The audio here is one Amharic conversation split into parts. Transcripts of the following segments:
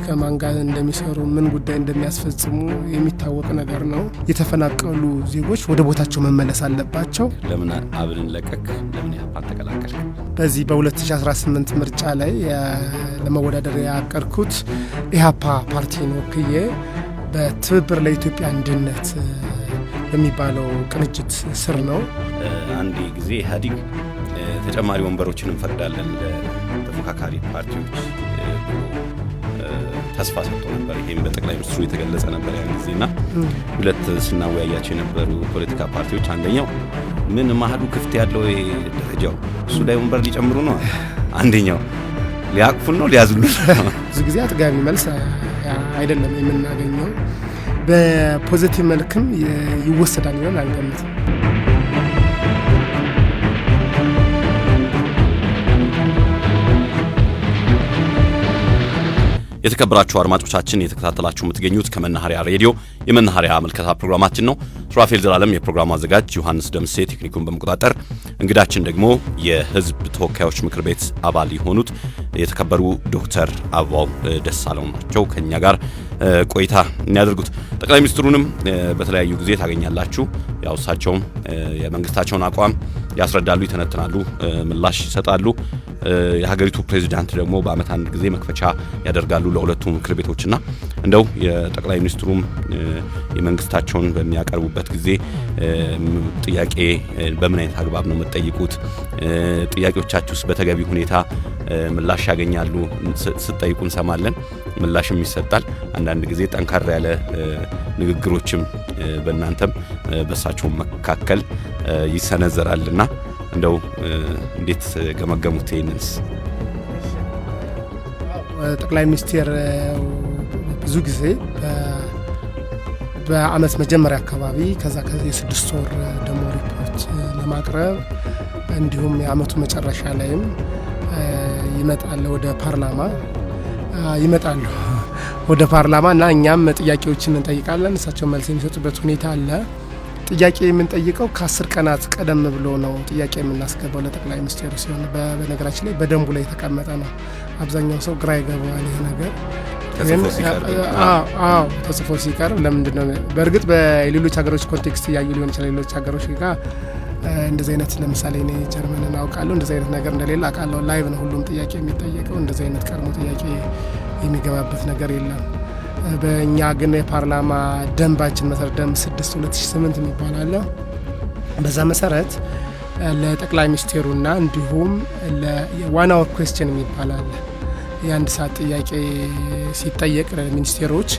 ከማን ጋር እንደሚሰሩ ምን ጉዳይ እንደሚያስፈጽሙ የሚታወቅ ነገር ነው። የተፈናቀሉ ዜጎች ወደ ቦታቸው መመለስ አለባቸው። ለምን አብንን ለቀቅ? ለምን ኢህአፓን ተቀላቀል? በዚህ በ2018 ምርጫ ላይ ለመወዳደር ያቀርኩት ኢህአፓ ፓርቲን ወክዬ በትብብር ለኢትዮጵያ አንድነት በሚባለው ቅንጅት ስር ነው። አንድ ጊዜ ኢህአዴግ ተጨማሪ ወንበሮችን እንፈቅዳለን ለተፎካካሪ ፓርቲዎች ተስፋ ሰጥቶ ነበር። ይሄም በጠቅላይ ሚኒስትሩ የተገለጸ ነበር ያን ጊዜና ሁለት ስናወያያቸው የነበሩ ፖለቲካ ፓርቲዎች አንደኛው ምን ማህዱ ክፍት ያለው ደረጃው እሱ ላይ ወንበር ሊጨምሩ ነው፣ አንደኛው ሊያቅፉን ነው ሊያዝሉን። ብዙ ጊዜ አጥጋቢ መልስ አይደለም የምናገኘው። በፖዚቲቭ መልክም ይወሰዳል ይሆን አንገምትም። የተከበራችሁ አድማጮቻችን እየተከታተላችሁ የምትገኙት ከመናኸሪያ ሬዲዮ የመናኸሪያ መልከታ ፕሮግራማችን ነው። ሱራፌል ዘላለም የፕሮግራሙ አዘጋጅ፣ ዮሐንስ ደምሴ ቴክኒኩን በመቆጣጠር፣ እንግዳችን ደግሞ የህዝብ ተወካዮች ምክር ቤት አባል የሆኑት የተከበሩ ዶክተር አበባው ደሳለው ናቸው ከኛ ጋር ቆይታ የሚያደርጉት። ጠቅላይ ሚኒስትሩንም በተለያዩ ጊዜ ታገኛላችሁ። ያው እሳቸውም የመንግስታቸውን አቋም ያስረዳሉ፣ ይተነትናሉ፣ ምላሽ ይሰጣሉ። የሀገሪቱ ፕሬዚዳንት ደግሞ በአመት አንድ ጊዜ መክፈቻ ያደርጋሉ ለሁለቱ ምክር ቤቶችና እንደው የጠቅላይ ሚኒስትሩም የመንግስታቸውን በሚያቀርቡበት ጊዜ ጥያቄ በምን አይነት አግባብ ነው የምትጠይቁት? ጥያቄዎቻችሁስ በተገቢ ሁኔታ ምላሽ ያገኛሉ? ስትጠይቁ እንሰማለን፣ ምላሽም ይሰጣል። አንዳንድ ጊዜ ጠንካራ ያለ ንግግሮችም በእናንተም በእሳቸው መካከል ይሰነዘራልና እንደው እንዴት ገመገሙት ይሄንንስ? ጠቅላይ ሚኒስትር ብዙ ጊዜ በአመት መጀመሪያ አካባቢ ከዛ የስድስት ወር ደሞ ሪፖርት ለማቅረብ እንዲሁም የአመቱ መጨረሻ ላይም ይመጣሉ ወደ ፓርላማ እና እኛም ጥያቄዎችን እንጠይቃለን። እሳቸው መልስ የሚሰጡበት ሁኔታ አለ። ጥያቄ የምንጠይቀው ከ10 ቀናት ቀደም ብሎ ነው ጥያቄ የምናስገባው ለጠቅላይ ሚኒስትሩ ሲሆን በነገራችን ላይ በደንቡ ላይ የተቀመጠ ነው። አብዛኛው ሰው ግራ ይገባዋል ይሄ ነገር ተጽፎ ሲቀርብ ለምንድን ነው? በእርግጥ በሌሎች ሀገሮች ኮንቴክስት እያዩ ሊሆን ይችላል። ሌሎች ሀገሮች ጋር እንደዚህ አይነት ለምሳሌ እኔ ጀርመንን አውቃለሁ፣ እንደዚህ አይነት ነገር እንደሌለ አውቃለሁ። ላይቭ ነው ሁሉም ጥያቄ የሚጠየቀው። እንደዚህ አይነት ቀድሞ ጥያቄ የሚገባበት ነገር የለም። በእኛ ግን የፓርላማ ደንባችን መሰረት ደንብ 6/2008 የሚባል አለ። በዛ መሰረት ለጠቅላይ ሚኒስትሩና እንዲሁም ለዋን አወር ኩዌስችን የሚባል አለ። የአንድ ሰዓት ጥያቄ ሲጠየቅ ለሚኒስቴሮች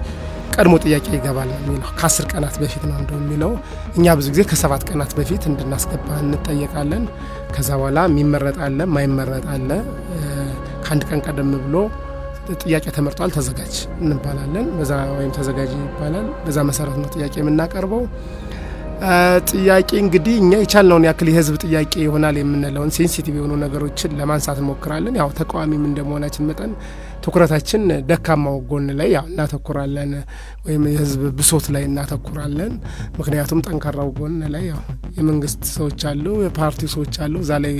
ቀድሞ ጥያቄ ይገባል ነው የሚለው። ከ10 ቀናት በፊት ነው እንደው የሚለው። እኛ ብዙ ጊዜ ከ7 ቀናት በፊት እንድናስገባ እንጠየቃለን። ከዛ በኋላ የሚመረጥ አለ፣ ማይመረጥ አለ። ከአንድ ቀን ቀደም ብሎ ጥያቄ ተመርጧል ተዘጋጅ እንባላለን። በዛ ወይም ተዘጋጅ ይባላል። በዛ መሰረት ነው ጥያቄ የምናቀርበው። ጥያቄ እንግዲህ እኛ የቻልነውን ያክል የህዝብ ጥያቄ ይሆናል የምንለውን ሴንሲቲቭ የሆኑ ነገሮችን ለማንሳት እንሞክራለን። ያው ተቃዋሚም እንደመሆናችን መጠን ትኩረታችን ደካማው ጎን ላይ ያው እናተኩራለን፣ ወይም የህዝብ ብሶት ላይ እናተኩራለን። ምክንያቱም ጠንካራው ጎን ላይ ያው የመንግስት ሰዎች አሉ፣ የፓርቲ ሰዎች አሉ፣ እዛ ላይ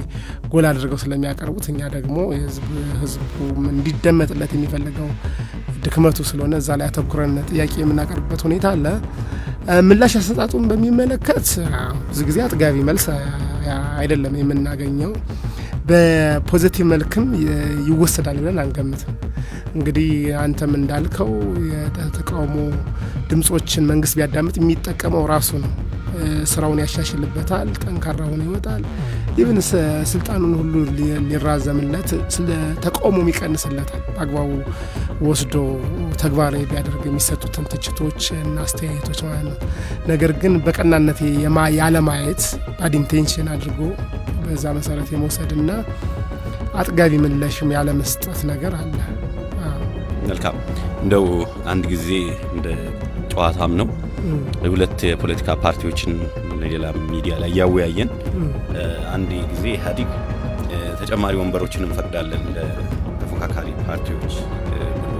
ጎል አድርገው ስለሚያቀርቡት እኛ ደግሞ ህዝቡ እንዲደመጥለት የሚፈልገው ድክመቱ ስለሆነ እዛ ላይ አተኩረን ጥያቄ የምናቀርብበት ሁኔታ አለ። ምላሽ አሰጣጡን በሚመለከት ብዙ ጊዜ አጥጋቢ መልስ አይደለም የምናገኘው። በፖዚቲቭ መልክም ይወሰዳል ብለን አንገምትም። እንግዲህ አንተም እንዳልከው የተቃውሞ ድምጾችን መንግስት ቢያዳምጥ የሚጠቀመው ራሱ ነው። ስራውን ያሻሽልበታል፣ ጠንካራ ሆኖ ይወጣል። ኢቭን ስልጣኑን ሁሉ ሊራዘምለት ስለ ተቃውሞ ይቀንስለታል። በአግባቡ ወስዶ ተግባራዊ ቢያደርግ የሚሰጡትን ትችቶች እና አስተያየቶች ማለት ነው። ነገር ግን በቀናነት ያለማየት ባድ ኢንቴንሽን አድርጎ በዛ መሰረት የመውሰድና አጥጋቢ ምላሽም ያለ መስጠት ነገር አለ። መልካም። እንደው አንድ ጊዜ እንደ ጨዋታም ነው ሁለት የፖለቲካ ፓርቲዎችን ለሌላ ሚዲያ ላይ ያወያየን። አንድ ጊዜ ኢህአዴግ ተጨማሪ ወንበሮችን እንፈቅዳለን ለተፎካካሪ ፓርቲዎች ብሎ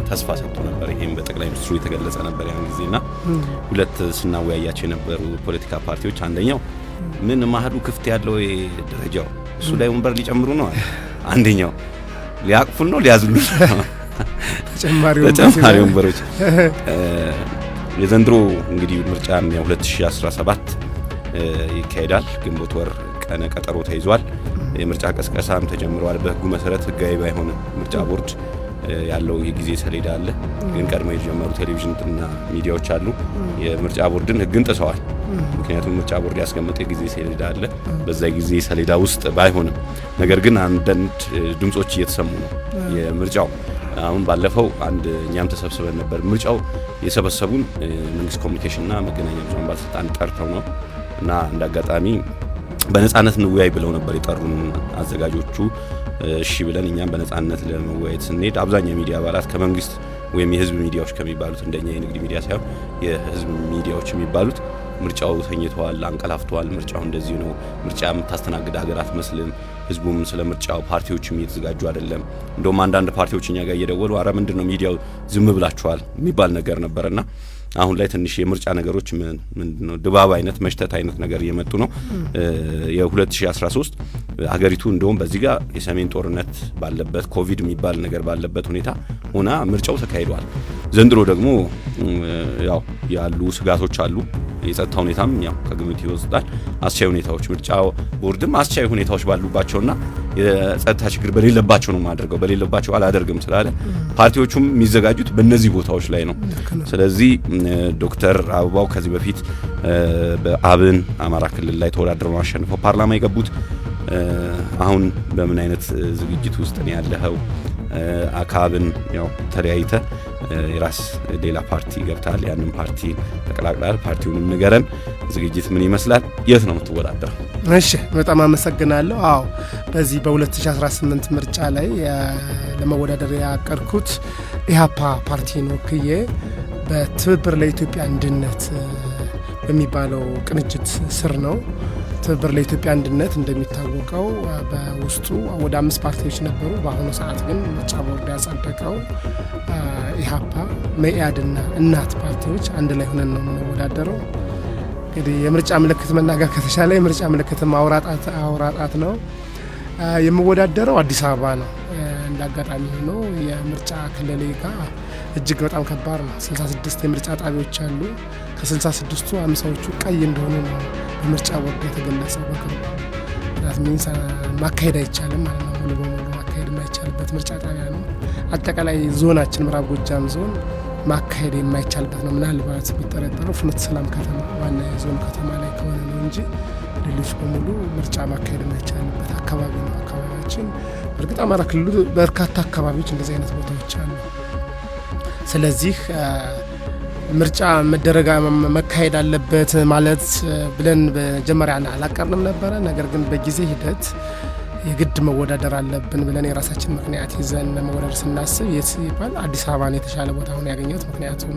ተስፋ ሰጥቶ ነበር። ይሄም በጠቅላይ ሚኒስትሩ የተገለጸ ነበር ያን ጊዜና ሁለት ስናወያያቸው የነበሩ ፖለቲካ ፓርቲዎች አንደኛው ምን ማህዱ ክፍት ያለው ደረጃው እሱ ላይ ወንበር ሊጨምሩ ነው፣ አንደኛው ሊያቅፉን ነው ሊያዝሉን ነው ተጨማሪ ወንበሮች የዘንድሮ እንግዲህ ምርጫ 2017 ይካሄዳል። ግንቦት ወር ቀነ ቀጠሮ ተይዟል። የምርጫ ቀስቀሳም ተጀምሯል። በህጉ መሰረት ህጋዊ ባይሆን ምርጫ ቦርድ ያለው የጊዜ ሰሌዳ አለ። ግን ቀድሞ የተጀመሩ ቴሌቪዥንና ሚዲያዎች አሉ የምርጫ ቦርድን ህግን ጥሰዋል። ምክንያቱም ምርጫ ቦርድ ያስቀመጠ የጊዜ ሰሌዳ አለ። በዛ ጊዜ ሰሌዳ ውስጥ ባይሆንም ነገር ግን አንዳንድ ድምጾች እየተሰሙ ነው። የምርጫው አሁን ባለፈው እኛም ተሰብስበን ነበር። ምርጫው የሰበሰቡን መንግስት ኮሚኒኬሽንና መገናኛ ብዙሃን ባለስልጣን ጠርተው ነው እና እንዳጋጣሚ በነጻነት እንወያይ ብለው ነበር የጠሩን አዘጋጆቹ። እሺ ብለን እኛም በነጻነት ለመወያየት ስንሄድ አብዛኛው ሚዲያ አባላት ከመንግስት ወይም የህዝብ ሚዲያዎች ከሚባሉት እንደኛ የንግድ ሚዲያ ሳይሆን የህዝብ ሚዲያዎች የሚባሉት ምርጫው ተኝተዋል፣ አንቀላፍተዋል፣ ምርጫው እንደዚህ ነው፣ ምርጫ የምታስተናግድ ሀገር አትመስልም፣ ህዝቡም ስለ ምርጫው ፓርቲዎችም እየተዘጋጁ አይደለም፣ እንደውም አንዳንድ ፓርቲዎች እኛ ጋር እየደወሉ አረ ምንድነው ሚዲያው ዝም ብላችኋል የሚባል ነገር ነበርና አሁን ላይ ትንሽ የምርጫ ነገሮች ምንድነው ድባብ አይነት መሽተት አይነት ነገር እየመጡ ነው። የ2013 ሀገሪቱ እንደውም በዚህ ጋር የሰሜን ጦርነት ባለበት ኮቪድ የሚባል ነገር ባለበት ሁኔታ ሆና ምርጫው ተካሂዷል። ዘንድሮ ደግሞ ያው ያሉ ስጋቶች አሉ። የጸጥታ ሁኔታም ያው ከግምት ይወስዳል። አስቻይ ሁኔታዎች ምርጫ ቦርድም አስቻይ ሁኔታዎች ባሉባቸውና የጸጥታ ችግር በሌለባቸው ነው ማድረገው በሌለባቸው አላደርግም ስላለ ፓርቲዎቹም የሚዘጋጁት በእነዚህ ቦታዎች ላይ ነው። ስለዚህ ዶክተር አበባው ከዚህ በፊት በአብን አማራ ክልል ላይ ተወዳድረው አሸንፈው ፓርላማ የገቡት አሁን በምን አይነት ዝግጅት ውስጥ ነው ያለኸው? አካብን ያው ተለያይተ የራስ ሌላ ፓርቲ ገብታል። ያንን ፓርቲ ተቀላቅላል። ፓርቲውን ንገረን፣ ዝግጅት ምን ይመስላል? የት ነው የምትወዳደረው? እሺ በጣም አመሰግናለሁ። አዎ በዚህ በ2018 ምርጫ ላይ ለመወዳደር ያቀርኩት ኢሃፓ ፓርቲን ወክዬ በትብብር ለኢትዮጵያ አንድነት በሚባለው ቅንጅት ስር ነው። ትብብር ለኢትዮጵያ አንድነት እንደሚታወቀው በውስጡ ወደ 5 ፓርቲዎች ነበሩ። በአሁኑ ሰዓት ግን ምርጫ ቦርድ ያጸደቀው ኢሃፓ፣ መኢአድና እናት ፓርቲዎች አንድ ላይ ሆነን ነው የምንወዳደረው። እንግዲህ የምርጫ ምልክት መናገር ከተሻለ የምርጫ ምልክት አውራጣት ነው። የምወዳደረው አዲስ አበባ ነው። እንዳጋጣሚ ሆኖ የምርጫ ክልሌ ጋር እጅግ በጣም ከባድ ነው። 66 የምርጫ ጣቢያዎች አሉ። ከ66ቱ 50ዎቹ ቀይ እንደሆኑ ነው በምርጫ ቦርድ የተገለጸው በቅርቡ። ዛት ሚንስ ማካሄድ አይቻልም ማለት ነው። ሙሉ በሙሉ ማካሄድ የማይቻልበት ምርጫ ጣቢያ ነው። አጠቃላይ ዞናችን ምዕራብ ጎጃም ዞን ማካሄድ የማይቻልበት ነው። ምናልባት ቢጠረጠረው ፍኖተ ሰላም ከተማ ዋና የዞን ከተማ ላይ ከሆነ ነው እንጂ ሌሎች በሙሉ ምርጫ ማካሄድ የማይቻልበት አካባቢ ነው አካባቢያችን። በእርግጥ አማራ ክልሉ በርካታ አካባቢዎች እንደዚህ አይነት ቦታዎች አሉ። ስለዚህ ምርጫ መካሄድ አለበት ማለት ብለን በመጀመሪያ አላቀርንም ነበረ። ነገር ግን በጊዜ ሂደት የግድ መወዳደር አለብን ብለን የራሳችን ምክንያት ይዘን መወዳደር ስናስብ የት ሲባል አዲስ አበባን የተሻለ ቦታ ሆኖ ያገኘሁት። ምክንያቱም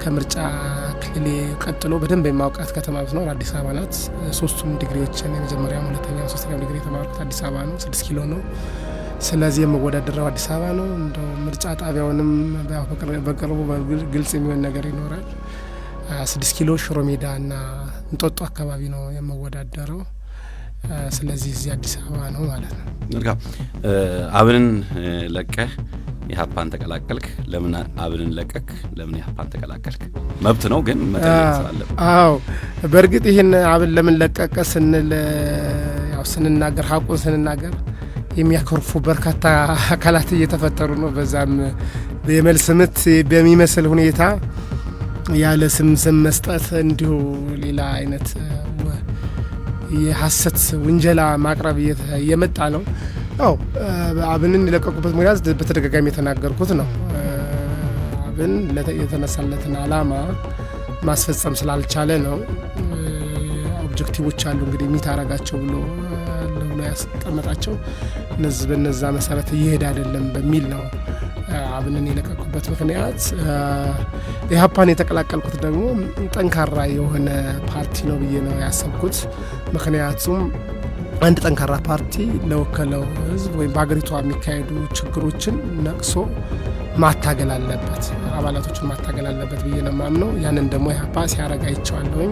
ከምርጫ ክልሌ ቀጥሎ በደንብ የማውቃት ከተማ ብትኖር አዲስ አበባ ናት። 3ቱም ዲግሪዎችን የመጀመሪያም፣ ሁለተኛም፣ ሶስተኛም ዲግሪ የተማርኩት አዲስ አበባ ነው። 6 ኪሎ ነው። ስለዚህ የምወዳደረው አዲስ አበባ ነው። እንደው ምርጫ ጣቢያውንም በቅርቡ ግልጽ የሚሆን ነገር ይኖራል። 6 ኪሎ ሽሮ ሜዳ እና እንጦጦ አካባቢ ነው የምወዳደረው። ስለዚህ እዚህ አዲስ አበባ ነው ማለት ነው። መልካም። አብንን ለቀህ ኢሃፓን ተቀላቀልክ። ለምን አብንን ለቀክ? ለምን ኢሃፓን ተቀላቀልክ? መብት ነው ግን መጠየቅ ስላለብን። አዎ በእርግጥ ይህን አብን ለምን ለቀቀ ስንል ያው ስንናገር ሀቁን ስንናገር የሚያኮርፉ በርካታ አካላት እየተፈጠሩ ነው። በዛም የመልስ ምት በሚመስል ሁኔታ ያለ ስም መስጠት እንዲሁ ሌላ አይነት የሐሰት ውንጀላ ማቅረብ እየመጣ ነው። አዎ አብንን የለቀቁበት ምክንያት በተደጋጋሚ የተናገርኩት ነው። አብን የተነሳለትን ዓላማ ማስፈጸም ስላልቻለ ነው። ኦብጀክቲቮች አሉ እንግዲህ የሚታረጋቸው ብሎ ያስቀመጣቸው እነዚህ በነዛ መሰረት እየሄደ አይደለም በሚል ነው አብንን የለቀቁበት ምክንያት። ኢሃፓን የተቀላቀልኩት ደግሞ ጠንካራ የሆነ ፓርቲ ነው ብዬ ነው ያሰብኩት። ምክንያቱም አንድ ጠንካራ ፓርቲ ለወከለው ሕዝብ ወይም በሀገሪቷ የሚካሄዱ ችግሮችን ነቅሶ ማታገል አለበት፣ አባላቶችን ማታገል አለበት ብዬ ነው የማምነው። ያንን ደግሞ ኢሃፓ ሲያረጋ አይቼዋለሁኝ።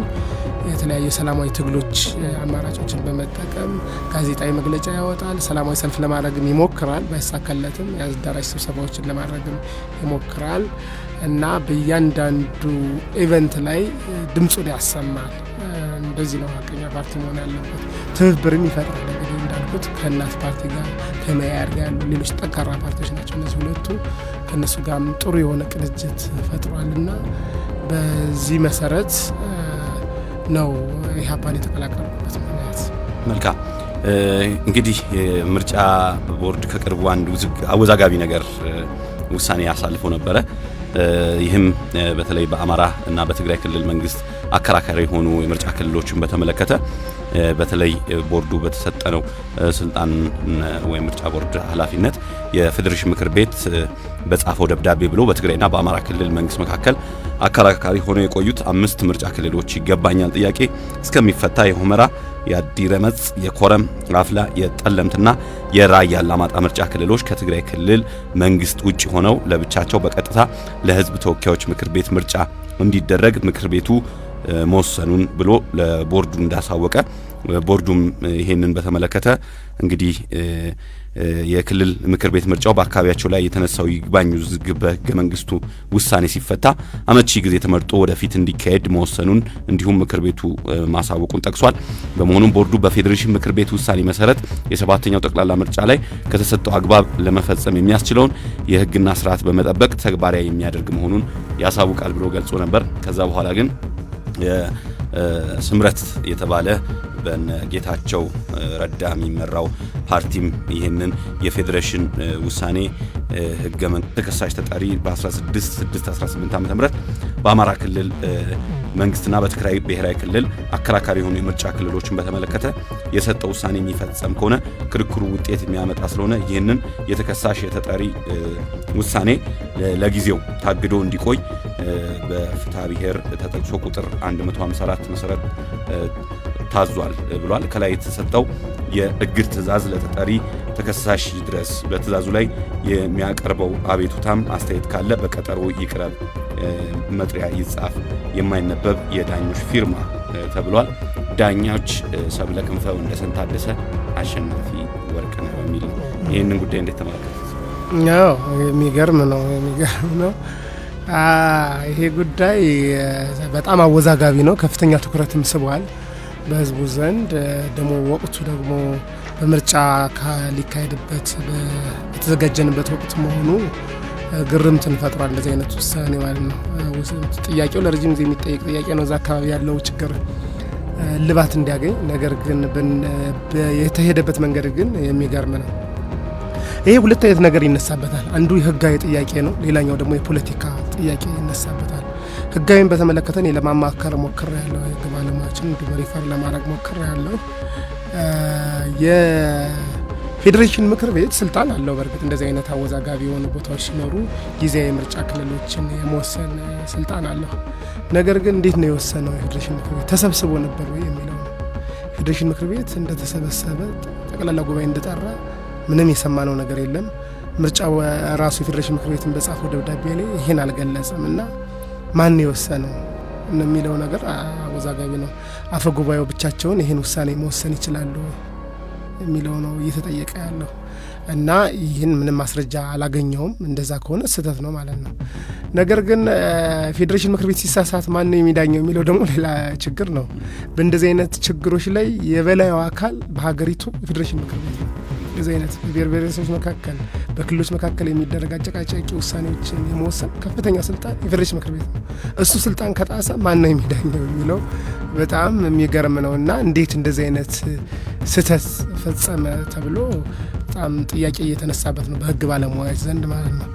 የተለያዩ ሰላማዊ ትግሎች አማራጮችን በመጠቀም ጋዜጣዊ መግለጫ ያወጣል። ሰላማዊ ሰልፍ ለማድረግም ይሞክራል። ባይሳካለትም የአዳራሽ ስብሰባዎችን ለማድረግም ይሞክራል እና በእያንዳንዱ ኢቨንት ላይ ድምፁን ያሰማል። እንደዚህ ነው ሀቀኛ ፓርቲ መሆን ያለበት። ትብብርም ይፈጥራል። እንግዲህ እንዳልኩት ከእናት ፓርቲ ጋር ከመያድ ጋር ያሉ ሌሎች ጠንካራ ፓርቲዎች ናቸው እነዚህ ሁለቱ። ከእነሱ ጋርም ጥሩ የሆነ ቅንጅት ፈጥሯል እና በዚህ መሰረት ነው ኢህአፓን የተቀላቀሉበት ምክንያት። መልካም እንግዲህ የምርጫ ቦርድ ከቅርቡ አንድ አወዛጋቢ ነገር ውሳኔ ያሳልፎ ነበረ። ይህም በተለይ በአማራ እና በትግራይ ክልል መንግስት አከራካሪ የሆኑ የምርጫ ክልሎችን በተመለከተ በተለይ ቦርዱ በተሰጠነው ስልጣን ወይ ምርጫ ቦርድ ኃላፊነት የፌዴሬሽን ምክር ቤት በጻፈው ደብዳቤ ብሎ በትግራይና በአማራ ክልል መንግስት መካከል አከራካሪ ሆነው የቆዩት 5 ምርጫ ክልሎች ይገባኛል ጥያቄ እስከሚፈታ የሁመራ፣ የአዲረመጽ፣ የኮረም፣ አፍላ፣ የጠለምትና የራያ አላማጣ ምርጫ ክልሎች ከትግራይ ክልል መንግስት ውጭ ሆነው ለብቻቸው በቀጥታ ለህዝብ ተወካዮች ምክር ቤት ምርጫ እንዲደረግ ምክር ቤቱ መወሰኑን ብሎ ለቦርዱ እንዳሳወቀ ቦርዱም ይሄንን በተመለከተ እንግዲህ የክልል ምክር ቤት ምርጫው በአካባቢያቸው ላይ የተነሳው ይግባኝ ውዝግብ በህገ መንግስቱ ውሳኔ ሲፈታ አመቺ ጊዜ ተመርጦ ወደፊት እንዲካሄድ መወሰኑን እንዲሁም ምክር ቤቱ ማሳወቁን ጠቅሷል። በመሆኑም ቦርዱ በፌዴሬሽን ምክር ቤት ውሳኔ መሰረት የ7ኛው ጠቅላላ ምርጫ ላይ ከተሰጠው አግባብ ለመፈጸም የሚያስችለውን የህግና ስርዓት በመጠበቅ ተግባራዊ የሚያደርግ መሆኑን ያሳውቃል ብሎ ገልጾ ነበር። ከዛ በኋላ ግን ስምረት የተባለ በጌታቸው ረዳ የሚመራው ፓርቲም ይህንን የፌዴሬሽን ውሳኔ ህገ መንግስት ተከሳሽ ተጠሪ በ16/6/18 ዓ.ም በአማራ ክልል መንግስትና በትግራይ ብሔራዊ ክልል አከራካሪ የሆኑ የምርጫ ክልሎችን በተመለከተ የሰጠው ውሳኔ የሚፈጸም ከሆነ ክርክሩ ውጤት የሚያመጣ ስለሆነ ይህንን የተከሳሽ የተጠሪ ውሳኔ ለጊዜው ታግዶ እንዲቆይ በፍትሐ ብሔር ተጠቅሶ ቁጥር 154 መሰረት ታዟል ብሏል። ከላይ የተሰጠው የእግድ ትዕዛዝ ለተጠሪ ተከሳሽ ድረስ በትዕዛዙ ላይ የሚያቀርበው አቤቱታም አስተያየት ካለ በቀጠሮ ይቅረብ፣ መጥሪያ ይጻፍ፣ የማይነበብ የዳኞች ፊርማ ተብሏል። ዳኞች ሰብለ ክንፈ፣ ወንደሰን ታደሰ፣ አሸናፊ ወርቅነህ በሚል ነው። ይህንን ጉዳይ እንዴት ተመለከቱት? ያው የሚገርም ነው። ይሄ ጉዳይ በጣም አወዛጋቢ ነው። ከፍተኛ ትኩረትም ስቧል በህዝቡ ዘንድ። ደግሞ ወቅቱ ደግሞ በምርጫ ሊካሄድበት በተዘጋጀንበት ወቅት መሆኑ ግርምትን ፈጥሯል። እንደዚህ አይነት ውሳኔ ማለት ነው። ጥያቄው ለረጅም ጊዜ የሚጠየቅ ጥያቄ ነው። እዛ አካባቢ ያለው ችግር ልባት እንዲያገኝ፣ ነገር ግን የተሄደበት መንገድ ግን የሚገርም ነው። ይሄ ሁለት አይነት ነገር ይነሳበታል። አንዱ የህጋዊ ጥያቄ ነው፣ ሌላኛው ደግሞ የፖለቲካ ጥያቄ ይነሳበታል። ህጋዊን በተመለከተ እኔ ለማማከር ሞክሬ ያለው የህግ ባለሙያዎችን እንዲሁ ሪፈር ለማድረግ ሞክሬ ያለው የፌዴሬሽን ምክር ቤት ስልጣን አለው። በእርግጥ እንደዚህ አይነት አወዛጋቢ የሆኑ ቦታዎች ሲኖሩ ጊዜያዊ የምርጫ ክልሎችን የመወሰን ስልጣን አለው። ነገር ግን እንዴት ነው የወሰነው? የፌዴሬሽን ምክር ቤት ተሰብስቦ ነበር ወይ የሚለው ነው። ፌዴሬሽን ምክር ቤት እንደተሰበሰበ ጠቅላላ ጉባኤ እንደጠራ ምንም የሰማነው ነገር የለም። ምርጫው ራሱ የፌዴሬሽን ምክር ቤትን በጻፈው ደብዳቤ ላይ ይሄን አልገለጸም እና ማን የወሰነው የሚለው ነገር አወዛጋቢ ነው። አፈ ጉባኤው ብቻቸውን ይሄን ውሳኔ መወሰን ይችላሉ የሚለው ነው እየተጠየቀ ያለው እና ይህን ምንም ማስረጃ አላገኘውም። እንደዛ ከሆነ ስህተት ነው ማለት ነው። ነገር ግን ፌዴሬሽን ምክር ቤት ሲሳሳት ማን ነው የሚዳኘው የሚለው ደግሞ ሌላ ችግር ነው። በእንደዚህ አይነት ችግሮች ላይ የበላዩ አካል በሀገሪቱ የፌዴሬሽን ምክር ቤት ነው። እንደዚህ አይነት ብሔር ብሔረሰቦች መካከል በክልሎች መካከል የሚደረግ አጨቃጫቂ ውሳኔዎችን የመወሰን ከፍተኛ ስልጣን የፌዴሬሽን ምክር ቤት ነው። እሱ ስልጣን ከጣሰ ማን ነው የሚዳኘው የሚለው በጣም የሚገርም ነው እና እንዴት እንደዚህ አይነት ስህተት ፈጸመ ተብሎ በጣም ጥያቄ እየተነሳበት ነው በህግ ባለሙያዎች ዘንድ ማለት ነው።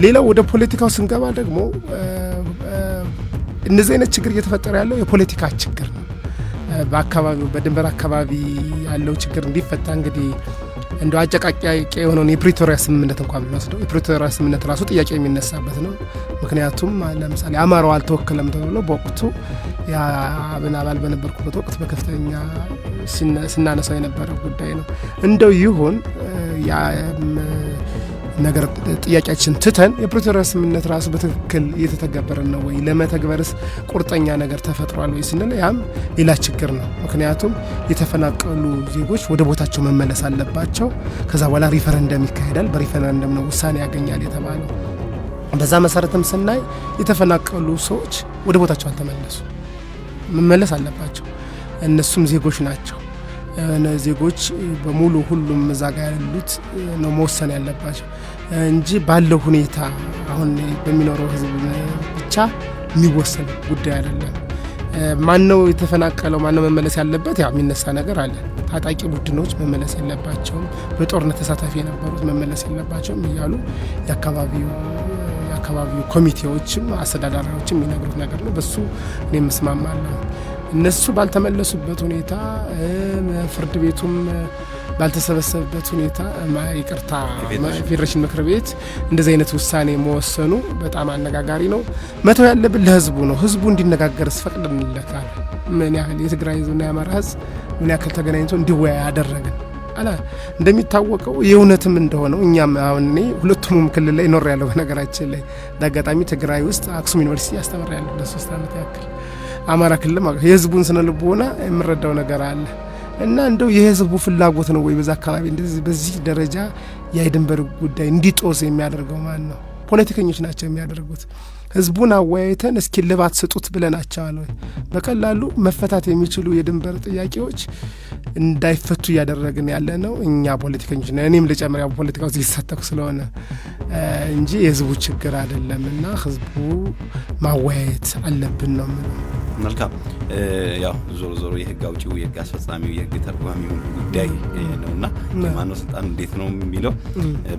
ሌላው ወደ ፖለቲካው ስንገባ ደግሞ እንደዚህ አይነት ችግር እየተፈጠረ ያለው የፖለቲካ ችግር ነው። በአካባቢው በድንበር አካባቢ ያለው ችግር እንዲፈታ እንግዲህ እንደ አጨቃቂ የሆነውን የፕሪቶሪያ ስምምነት እንኳን ብንወስደው የፕሪቶሪያ ስምምነት ራሱ ጥያቄ የሚነሳበት ነው። ምክንያቱም ለምሳሌ አማራው አልተወከለም ተብሎ በወቅቱ የአብን አባል በነበርኩበት ወቅት በከፍተኛ ስናነሳው የነበረ ጉዳይ ነው። እንደው ይሁን ነገር ጥያቄያችን ትተን የፕሪቶሪያ ስምምነት ራሱ በትክክል እየተተገበረ ነው ወይ፣ ለመተግበርስ ቁርጠኛ ነገር ተፈጥሯል ወይ ስንል ያም ሌላ ችግር ነው። ምክንያቱም የተፈናቀሉ ዜጎች ወደ ቦታቸው መመለስ አለባቸው። ከዛ በኋላ ሪፈረንደም ይካሄዳል። በሪፈረንደም ነው ውሳኔ ያገኛል የተባለው። በዛ መሰረትም ስናይ የተፈናቀሉ ሰዎች ወደ ቦታቸው አልተመለሱ፣ መመለስ አለባቸው። እነሱም ዜጎች ናቸው። ዜጎች በሙሉ ሁሉም እዛ ጋር ያሉት ነው መወሰን ያለባቸው እንጂ ባለው ሁኔታ አሁን በሚኖረው ህዝብ ብቻ የሚወሰን ጉዳይ አይደለም። ማነው የተፈናቀለው፣ ማነው መመለስ ያለበት? ያው የሚነሳ ነገር አለ። ታጣቂ ቡድኖች መመለስ የለባቸውም፣ በጦርነት ተሳታፊ የነበሩት መመለስ የለባቸውም እያሉ የአካባቢው ኮሚቴዎችም አስተዳዳሪዎችም የሚነግሩት ነገር ነው። በሱ እኔ መስማማለሁ። እነሱ ባልተመለሱበት ሁኔታ ፍርድ ቤቱም ባልተሰበሰበበት ሁኔታ ይቅርታ ፌዴሬሽን ምክር ቤት እንደዚህ አይነት ውሳኔ መወሰኑ በጣም አነጋጋሪ ነው። መተው ያለብን ለህዝቡ ነው። ህዝቡ እንዲነጋገር ፈቅደንለታል። ምን ያህል የትግራይ ህዝብና የአማራ ህዝብ ምን ያህል ተገናኝቶ እንዲወያይ ያደረግን አላ እንደሚታወቀው የእውነትም እንደሆነው እኛም አሁን እኔ ሁለቱም ክልል ላይ ኖር ያለው በነገራችን ላይ በአጋጣሚ ትግራይ ውስጥ አክሱም ዩኒቨርሲቲ ያስተምራለሁ ለ3 ዓመት ያክል። አማራ ክልል ማለት የህዝቡን ስነ ልቦና የምረዳው ነገር አለ እና እንደው የህዝቡ ፍላጎት ነው ወይ በዛ አካባቢ እንደዚህ በዚህ ደረጃ የድንበር ጉዳይ እንዲጦስ የሚያደርገው ማን ነው? ፖለቲከኞች ናቸው የሚያደርጉት። ህዝቡን አወያይተን እስኪ ልባት ስጡት ብለናቸዋል ወይ? በቀላሉ መፈታት የሚችሉ የድንበር ጥያቄዎች እንዳይፈቱ እያደረግን ያለ ነው እኛ ፖለቲከኞች ነን። እኔም ልጨምር ያው ፖለቲካው ሲሳተፉ ስለሆነ እንጂ የህዝቡ ችግር አይደለም እና ህዝቡ ማወያየት አለብን ነው ማለት ነው። መልካም ያው ዞሮ የህግ አውጪው የህግ አስፈጻሚው የህግ ተርጓሚው ጉዳይ ነውና የማነው ስልጣን እንዴት ነው የሚለው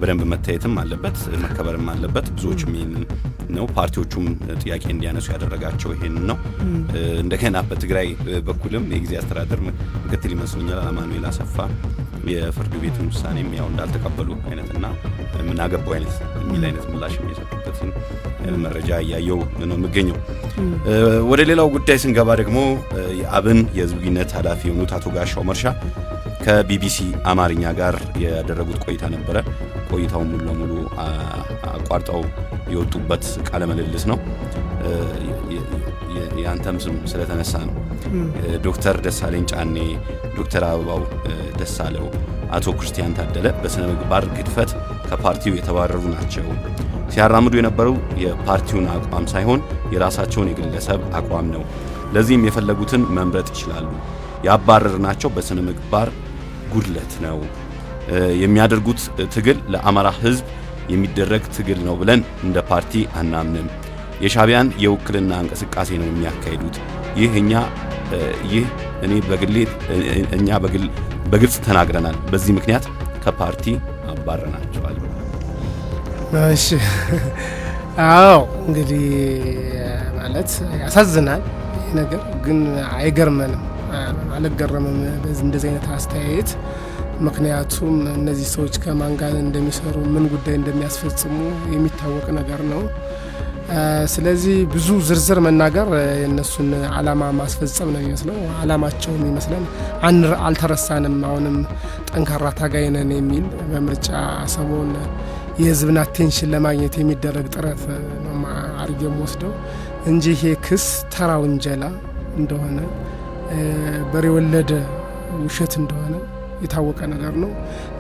በደንብ መታየትም አለበት መከበርም አለበት። ብዙዎችም ይሄንን ነው ፓርቲዎቹም ጥያቄ እንዲያነሱ ያደረጋቸው ይሄንን ነው። እንደገና በትግራይ በኩልም የጊዜ አስተዳደር ምክትል ይመስሉኛል አማኑኤል አሰፋ የፍርድ ቤቱን ውሳኔም ያው እንዳልተቀበሉ አይነትና ምን አገባው አይነት የሚል አይነት ምላሽ የሚሰጡበትን መረጃ እያየው ነው የሚገኘው። ወደ ሌላው ጉዳይ ስንገባ ደግሞ የአብን የህዝብ ግንኙነት ኃላፊ የሆኑት አቶ ጋሻው መርሻ ከቢቢሲ አማርኛ ጋር ያደረጉት ቆይታ ነበረ። ቆይታው ሙሉ ለሙሉ አቋርጠው የወጡበት ቃለ ምልልስ ነው። ያንተም ስም ስለተነሳ ነው። ዶክተር ደሳለኝ ጫኔ፣ ዶክተር አበባው ደሳለው፣ አቶ ክርስቲያን ታደለ በስነ ምግባር ግድፈት ከፓርቲው የተባረሩ ናቸው። ሲያራምዱ የነበረው የፓርቲውን አቋም ሳይሆን የራሳቸውን የግለሰብ አቋም ነው። ለዚህም የፈለጉትን መምረጥ ይችላሉ። ያባረርናቸው በስነ ምግባር ጉድለት ነው። የሚያደርጉት ትግል ለአማራ ህዝብ የሚደረግ ትግል ነው ብለን እንደ ፓርቲ አናምንም። የሻቢያን የውክልና እንቅስቃሴ ነው የሚያካሂዱት። እኛ በግልጽ ተናግረናል። በዚህ ምክንያት ከፓርቲ አባረናቸዋል። እሺ አዎ እንግዲህ ማለት ያሳዝናል ይሄ ነገር ግን አይገርመንም። አልገረምም እንደዚህ አይነት አስተያየት። ምክንያቱም እነዚህ ሰዎች ከማን ጋር እንደሚሰሩ ምን ጉዳይ እንደሚያስፈጽሙ የሚታወቅ ነገር ነው። ስለዚህ ብዙ ዝርዝር መናገር የነሱን አላማ ማስፈጸም ነው የሚመስለው። አላማቸውም ይመስላል አልተረሳንም፣ አሁንም ጠንካራ ታጋይ ነን የሚል በምርጫ ሰሞን የህዝብን አቴንሽን ለማግኘት የሚደረግ ጥረት ነው አርገም ወስደው እንጂ ይሄ ክስ ተራ ወንጀላ እንደሆነ በሬ ወለደ ውሸት እንደሆነ የታወቀ ነገር ነው።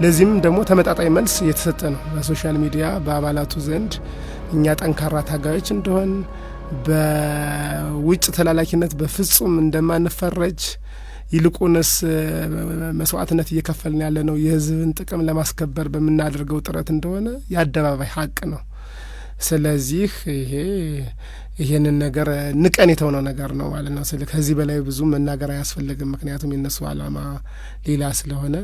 ለዚህም ደግሞ ተመጣጣኝ መልስ እየተሰጠ ነው በሶሻል ሚዲያ በአባላቱ ዘንድ። እኛ ጠንካራ ታጋዮች እንደሆን በውጭ ተላላኪነት በፍጹም እንደማንፈረጅ ይልቁንስ መስዋዕትነት እየከፈልን ያለ ነው የህዝብን ጥቅም ለማስከበር በምናደርገው ጥረት እንደሆነ የአደባባይ ሀቅ ነው። ስለዚህ ይሄንን ነገር ንቀን የተሆነው ነገር ነው ማለት ነው። ስለዚህ ከዚህ በላይ ብዙ መናገር አያስፈልግም። ምክንያቱም የነሱ አላማ ሌላ ስለሆነ